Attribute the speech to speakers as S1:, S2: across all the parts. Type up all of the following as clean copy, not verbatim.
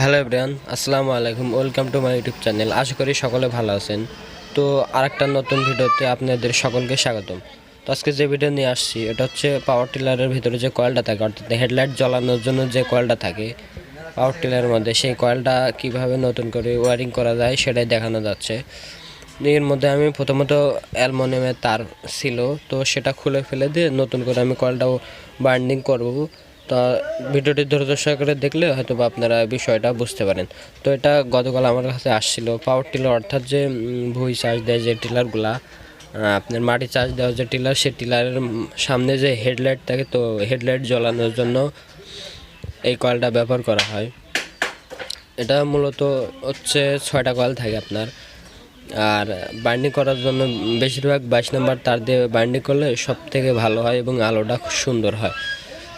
S1: Hello everyone, আসসালামু আলাইকুম। Welcome to my YouTube channel. আশা করি সকলে ভালো আছেন। তো আরেকটা নতুন ভিডিওতে আপনাদের সকলকে স্বাগতম। তো আজকে যে ভিডিও নিয়ে আসছি এটা হচ্ছে পাওয়ার টিলারের ভিতরে যে কয়েলটা থাকে, অর্থাৎ হেডলাইট জ্বালানোর জন্য যে কয়েলটা থাকে পাওয়ার টিলারের মধ্যে, সেই কয়েলটা কিভাবে নতুন করে ওয়ারিং করা যায় সেটাই দেখানো যাচ্ছে। এর মধ্যে আমি প্রথমত অ্যালুমিনিয়ামের তার ছিল, তো সেটা খুলে ফেলে দিয়ে নতুন করে আমি কয়েলটাও বাইন্ডিং করব। তো ভিডিওটি ধৈর্য সহকারে দেখলে হয়তো বা আপনারা বিষয়টা বুঝতে পারেন। তো এটা গতকাল আমার কাছে আসছিল পাওয়ার টিলার, অর্থাৎ যে ভুঁই চার্জ দেয় যে টিলারগুলা, আপনার মাটি চার্জ দেওয়া যে টিলার, সেই টিলারের সামনে যে হেডলাইট থাকে, তো হেডলাইট জ্বালানোর জন্য এই কয়েলটা ব্যবহার করা হয়। এটা মূলত হচ্ছে 6টা কয়েল থাকে আপনার। আর বাইন্ডিং করার জন্য বেশিরভাগ 22 নম্বর তার দিয়ে বাইন্ডিং করলে সব থেকে ভালো হয় এবং আলোটা খুব সুন্দর হয়।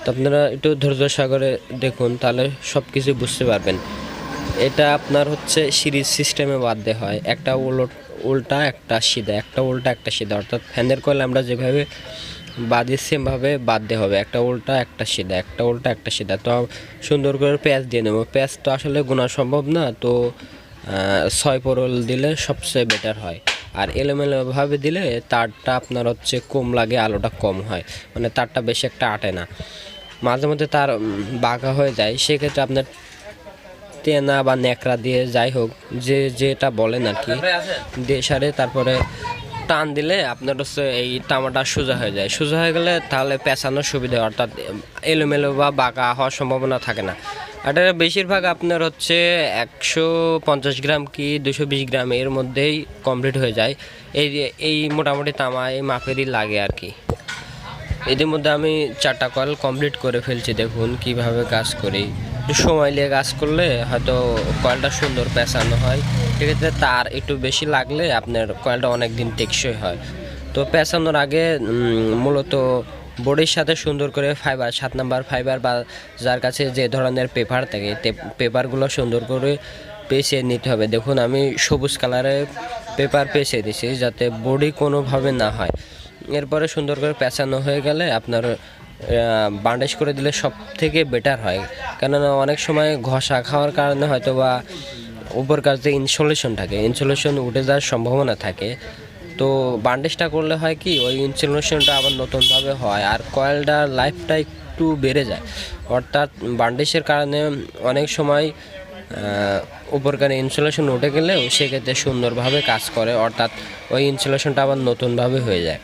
S1: তো আপনারা একটু ধৈর্য সহকারে দেখুন, তাহলে সব কিছু বুঝতে পারবেন। এটা আপনার হচ্ছে সিরিজ সিস্টেমে বাঁধতে হয়, একটা উল্টা একটা সিধা, একটা উল্টা একটা সিধা, অর্থাৎ ফ্যানের কয়েল আমরা যেভাবে বাঁধি সেমভাবে বাঁধতে হবে, একটা উল্টা একটা সিধা, একটা উল্টা একটা সিধা। তো সুন্দর করে প্যাঁচ দিয়ে নেবো। প্যাঁচ তো আসলে গোনা সম্ভব না, তো 6 পোরল দিলে সবচেয়ে বেটার হয়। আর এলোমেলোভাবে দিলে তারটা আপনার হচ্ছে কম লাগে, আলোটা কম হয়, মানে তারটা বেশি একটা আটে না। মাঝে মধ্যে তার বাঁকা হয়ে যায়, সেক্ষেত্রে আপনার তেনা বা ন্যাকড়া দিয়ে, যাই হোক যেটা বলেন আর কি, দিয়ে সারে তারপরে টান দিলে আপনার হচ্ছে এই তামাটা সোজা হয়ে যায়। সোজা হয়ে গেলে তাহলে পেঁচানোর সুবিধা হয়, অর্থাৎ এলোমেলো বা বাঁকা হওয়ার সম্ভাবনা থাকে না। এটা বেশিরভাগ আপনার হচ্ছে 150 গ্রাম কি 220 গ্রাম এর মধ্যেই কমপ্লিট হয়ে যায়। এই মোটামুটি তামা এই মাপেরই লাগে আর কি। এদের মধ্যে আমি 4টা কয়েল কমপ্লিট করে ফেলছি। দেখুন কিভাবে কাজ করি। একটু সময় নিয়ে কাজ করলে হয়তো কয়েলটা সুন্দর পেঁচানো হয়। সেক্ষেত্রে তার একটু বেশি লাগলে আপনার কয়েলটা অনেক দিন টেকসই হয়। তো পেঁচানোর আগে মূলত বোর্ডের সাথে সুন্দর করে ফাইবার, 7 নাম্বার ফাইবার বা যার কাছে যে ধরনের পেপার থাকে, পেপারগুলো সুন্দর করে পেঁচিয়ে নিতে হবে। দেখুন আমি সবুজ কালারের পেপার পেঁচিয়ে দিছি যাতে বডি কোনোভাবে না হয়। এরপরে সুন্দর করে পেঁচানো হয়ে গেলে আপনার বান্ডেজ করে দিলে সব থেকে বেটার হয়। কেননা অনেক সময় ঘষা খাওয়ার কারণে হয়তো বা উপর কাছে ইনসুলেশন থাকে, ইনসুলেশন উঠে যাওয়ার সম্ভাবনা থাকে। তো বান্ডেজটা করলে হয় কি, ওই ইনসুলেশনটা আবার নতুনভাবে হয় আর কয়েলটার লাইফটা একটু বেড়ে যায়। অর্থাৎ বান্ডেজের কারণে অনেক সময় উপরকার ইনসুলেশন উঠে গেলেও সেক্ষেত্রে সুন্দরভাবে কাজ করে, অর্থাৎ ওই ইনসুলেশনটা আবার নতুনভাবে হয়ে যায়।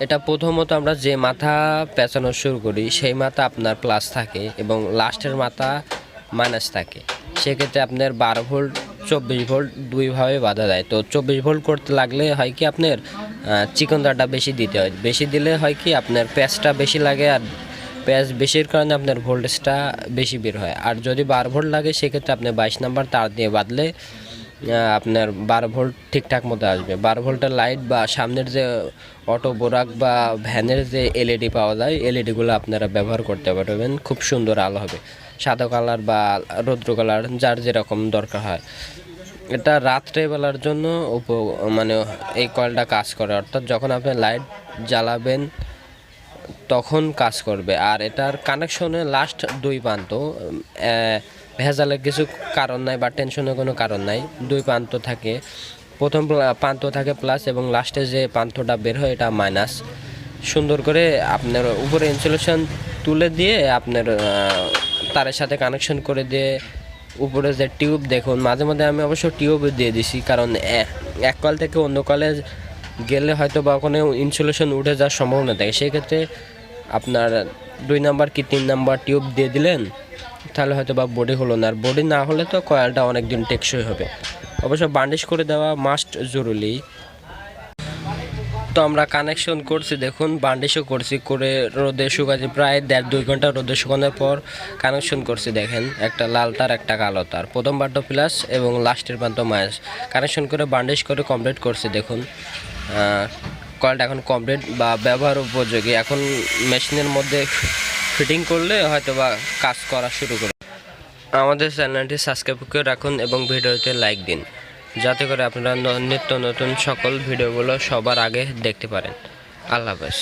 S1: এটা প্রথমত আমরা যে মাথা পেঁচানো শুরু করি সেই মাথা আপনার প্লাস থাকে এবং লাস্টের মাথা মাইনাস থাকে। সেক্ষেত্রে আপনার 12 ভোল্ট 24 ভোল্ট দুইভাবে বাধা দেয়। তো 24 ভোল্ট করতে লাগলে হয় কি আপনার চিকনদারটা বেশি দিতে হয়। বেশি দিলে হয় কি আপনার প্যাচটা বেশি লাগে, আর প্যাচ বেশির কারণে আপনার ভোল্টেজটা বেশি বের হয়। আর যদি 12 ভোল্ট লাগে সেক্ষেত্রে আপনি 22 নাম্বার তার দিয়ে বাঁধলে আপনার 12 ভোল্ট ঠিকঠাক মতো আসবে। 12 ভোল্টের লাইট বা সামনের যে অটো বোরাক বা ভ্যানের যে এলইডি পাওয়া যায়, এলইডিগুলো আপনারা ব্যবহার করতে পারবেন, খুব সুন্দর আলো হবে। সাদা কালার বা রৌদ্র কালার যার যেরকম দরকার হয়। এটা রাত্রেবেলার জন্য মানে এই কয়েলটা কাজ করে, অর্থাৎ যখন আপনি লাইট জ্বালাবেন তখন কাজ করবে। আর এটার কানেকশনে লাস্ট 2 প্রান্ত ভেজালের কিছু কারণ নাই বা টেনশনের কোনো কারণ নাই। 2 প্রান্ত থাকে, প্রথম প্রান্ত থাকে প্লাস এবং লাস্টে যে প্রান্তটা বের হয় এটা মাইনাস। সুন্দর করে আপনার উপরে ইনসুলেশন তুলে দিয়ে আপনার তারের সাথে কানেকশন করে দিয়ে উপরে যে টিউব, দেখুন মাঝে মধ্যে আমি অবশ্য টিউব দিয়ে দিছি, কারণ এক কল থেকে অন্য কলে গেলে হয়তো বা ওখানে ইনসুলেশন উঠে যাওয়ার সম্ভাবনা থাকে। সেক্ষেত্রে আপনার 2 নাম্বার কি 3 নাম্বার টিউব দিয়ে দিলেন, তাহলে হয়তো বা বডি হলো না। আর বডি না হলে তো কয়েলটা অনেক দিন টেকসই হবে। অবশ্য বান্ডিশ করে দেওয়া মাস্ট জরুরি। তো আমরা কানেকশন করছি, দেখুন বান্ডিশও করছি, করে রোদে শুকাচ্ছি, প্রায় 1.5-2 ঘন্টা রোদে শুকানোর পর কানেকশন করছি। দেখেন একটা লাল তার একটা কালো তার, প্রথম প্রান্ত প্লাস এবং লাস্টের প্রান্ত মাইনাস, কানেকশন করে বান্ডিশ করে কমপ্লিট করছি। দেখুন কয়েলটা এখন কমপ্লিট বা ব্যবহার উপযোগী। এখন মেশিনের মধ্যে ফিটিং করলে হয়তো বা কাজ করা শুরু করে। আমাদের চ্যানেলটি সাবস্ক্রাইব করে রাখুন এবং ভিডিওতে লাইক দিন, যাতে করে আপনারা নিত্য নতুন সকল ভিডিওগুলো সবার আগে দেখতে পারেন। আল্লাহ হাফেজ।